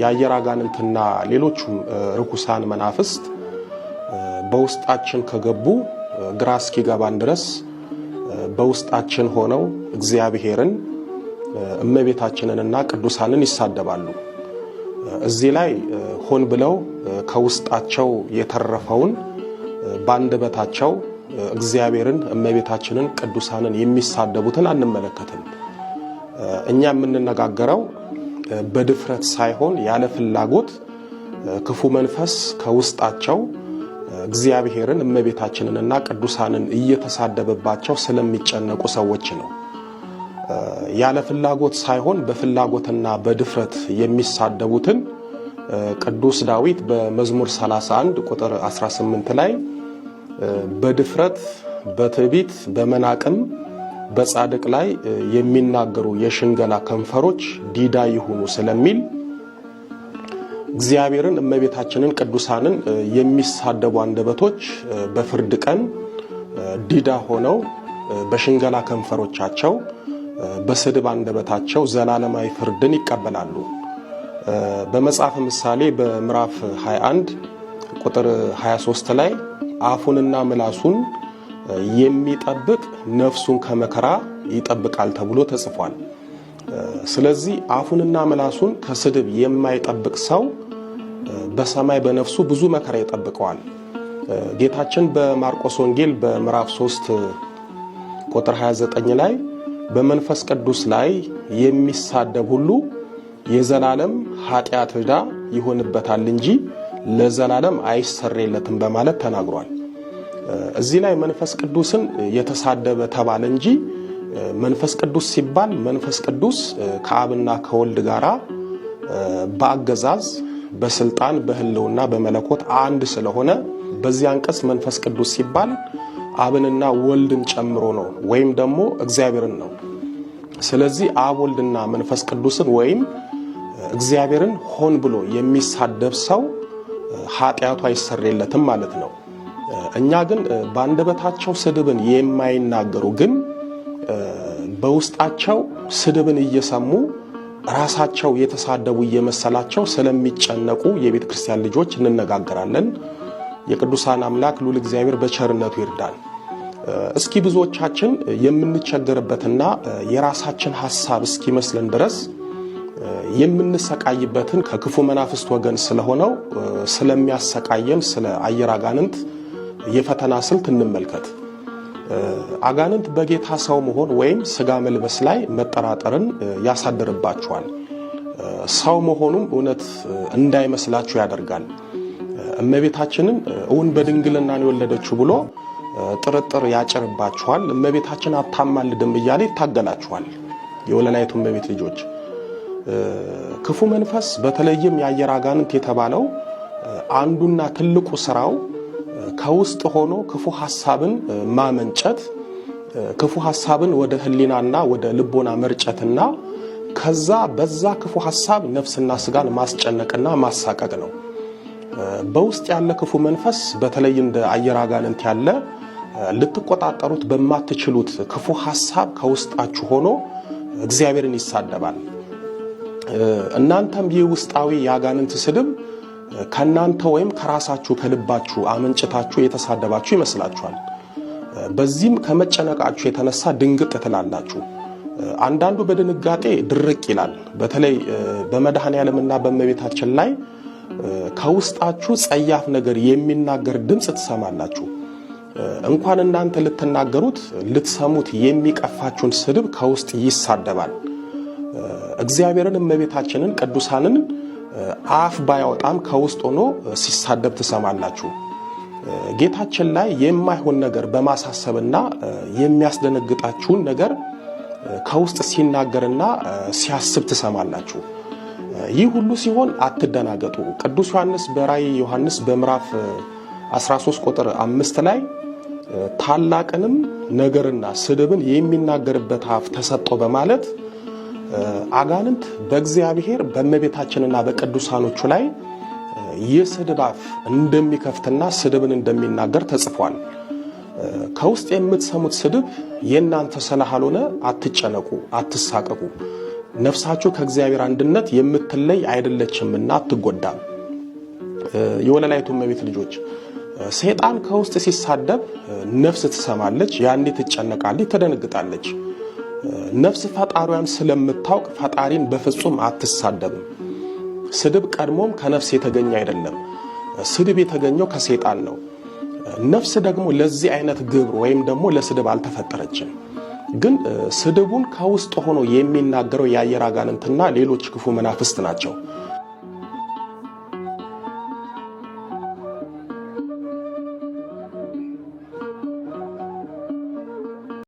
የአየር አጋንንትና ሌሎችም ርኩሳን መናፍስት በውስጣችን ከገቡ ግራ እስኪገባን ድረስ በውስጣችን ሆነው እግዚአብሔርን እመቤታችንንና ቅዱሳንን ይሳደባሉ። እዚህ ላይ ሆን ብለው ከውስጣቸው የተረፈውን ባንደበታቸው እግዚአብሔርን እመቤታችንን ቅዱሳንን የሚሳደቡትን አንመለከትም። እኛ የምንነጋገረው በድፍረት ሳይሆን ያለ ፍላጎት ክፉ መንፈስ ከውስጣቸው እግዚአብሔርን እመቤታችንንና ቅዱሳንን እየተሳደበባቸው ስለሚጨነቁ ሰዎች ነው። ያለ ፍላጎት ሳይሆን በፍላጎትና በድፍረት የሚሳደቡትን ቅዱስ ዳዊት በመዝሙር 31 ቁጥር 18 ላይ በድፍረት በትዕቢት በመናቅም በጻድቅ ላይ የሚናገሩ የሽንገላ ከንፈሮች ዲዳ ይሁኑ ስለሚል እግዚአብሔርን እመቤታችንን ቅዱሳንን የሚሳደቡ አንደበቶች በፍርድ ቀን ዲዳ ሆነው በሽንገላ ከንፈሮቻቸው በስድብ አንደበታቸው ዘላለማዊ ፍርድን ይቀበላሉ። በመጽሐፍ ምሳሌ በምዕራፍ 21 ቁጥር 23 ላይ አፉንና ምላሱን የሚጠብቅ ነፍሱን ከመከራ ይጠብቃል ተብሎ ተጽፏል። ስለዚህ አፉንና ምላሱን ከስድብ የማይጠብቅ ሰው በሰማይ በነፍሱ ብዙ መከራ ይጠብቀዋል። ጌታችን በማርቆስ ወንጌል በምዕራፍ 3 ቁጥር 29 ላይ በመንፈስ ቅዱስ ላይ የሚሳደብ ሁሉ የዘላለም ኃጢአት ዕዳ ይሆንበታል እንጂ ለዘላለም አይሰረይለትም በማለት ተናግሯል። እዚህ ላይ መንፈስ ቅዱስን የተሳደበ ተባለ እንጂ መንፈስ ቅዱስ ሲባል መንፈስ ቅዱስ ከአብና ከወልድ ጋራ በአገዛዝ በስልጣን በህልውና በመለኮት አንድ ስለሆነ በዚህ አንቀጽ መንፈስ ቅዱስ ሲባል አብንና ወልድን ጨምሮ ነው ወይም ደግሞ እግዚአብሔርን ነው። ስለዚህ አብ ወልድና መንፈስ ቅዱስን ወይም እግዚአብሔርን ሆን ብሎ የሚሳደብ ሰው ኃጢአቱ አይሰረይለትም ማለት ነው። እኛ ግን በአንደበታቸው ስድብን የማይናገሩ ግን በውስጣቸው ስድብን እየሰሙ ራሳቸው የተሳደቡ እየመሰላቸው ስለሚጨነቁ የቤተ ክርስቲያን ልጆች እንነጋገራለን። የቅዱሳን አምላክ ልዑል እግዚአብሔር በቸርነቱ ይርዳን። እስኪ ብዙዎቻችን የምንቸገርበትና የራሳችን ሐሳብ እስኪመስለን ድረስ የምንሰቃይበትን ከክፉ መናፍስት ወገን ስለሆነው ስለሚያሰቃየን ስለ አየር አጋንንት የፈተና ስልት እንመልከት። አጋንንት በጌታ ሰው መሆን ወይም ስጋ መልበስ ላይ መጠራጠርን ያሳድርባቸዋል። ሰው መሆኑም እውነት እንዳይመስላችሁ ያደርጋል። እመቤታችንን እውን በድንግልና ነው የወለደችው ብሎ ጥርጥር ያጭርባችኋል። እመቤታችን አታማልድም እያለ ይታገላችኋል። የወለላይቱ እመቤት ልጆች ክፉ መንፈስ በተለይም የአየር አጋንንት የተባለው አንዱና ትልቁ ስራው ከውስጥ ሆኖ ክፉ ሐሳብን ማመንጨት፣ ክፉ ሐሳብን ወደ ህሊናና ወደ ልቦና መርጨትና ከዛ በዛ ክፉ ሐሳብ ነፍስና ስጋን ማስጨነቅና ማሳቀቅ ነው። በውስጥ ያለ ክፉ መንፈስ በተለይ እንደ አየር አጋንንት ያለ ልትቆጣጠሩት በማትችሉት ክፉ ሐሳብ ከውስጣችሁ ሆኖ እግዚአብሔርን ይሳደባል። እናንተም ይህ ውስጣዊ የአጋንንት ስድብ ከናንተ ወይም ከራሳችሁ ከልባችሁ አመንጭታችሁ የተሳደባችሁ ይመስላችኋል። በዚህም ከመጨነቃችሁ የተነሳ ድንግጥ ትላላችሁ። አንዳንዱ በድንጋጤ ድርቅ ይላል። በተለይ በመድኃኔዓለምና በእመቤታችን ላይ ከውስጣችሁ ጸያፍ ነገር የሚናገር ድምጽ ትሰማላችሁ። እንኳን እናንተ ልትናገሩት ልትሰሙት የሚቀፋችሁን ስድብ ከውስጥ ይሳደባል። እግዚአብሔርን እመቤታችንን ቅዱሳንን አፍ ባያወጣም ከውስጥ ሆኖ ሲሳደብ ትሰማላችሁ። ጌታችን ላይ የማይሆን ነገር በማሳሰብና የሚያስደነግጣችሁን ነገር ከውስጥ ሲናገርና ሲያስብ ትሰማላችሁ። ይህ ሁሉ ሲሆን አትደናገጡ። ቅዱስ ዮሐንስ በራእይ ዮሐንስ በምዕራፍ 13 ቁጥር 5 ላይ ታላቅንም ነገርና ስድብን የሚናገርበት አፍ ተሰጠው በማለት አጋንንት በእግዚአብሔር በእመቤታችንና በቅዱሳኖቹ ላይ የስድብ አፍ እንደሚከፍትና ስድብን እንደሚናገር ተጽፏል። ከውስጥ የምትሰሙት ስድብ የእናንተ ስላልሆነ አትጨነቁ፣ አትሳቀቁ። ነፍሳችሁ ከእግዚአብሔር አንድነት የምትለይ አይደለችምና አትጎዳም። የወለላይቱ እመቤት ልጆች ሰይጣን ከውስጥ ሲሳደብ ነፍስ ትሰማለች፣ ያኔ ትጨነቃለች፣ ትደነግጣለች። ነፍስ ፈጣሪዋን ስለምታውቅ ፈጣሪን በፍጹም አትሳደብም። ስድብ ቀድሞም ከነፍስ የተገኘ አይደለም። ስድብ የተገኘው ከሰይጣን ነው። ነፍስ ደግሞ ለዚህ አይነት ግብር ወይም ደግሞ ለስድብ አልተፈጠረችም። ግን ስድቡን ከውስጥ ሆኖ የሚናገረው የአየር አጋንንትና ሌሎች ክፉ መናፍስት ናቸው።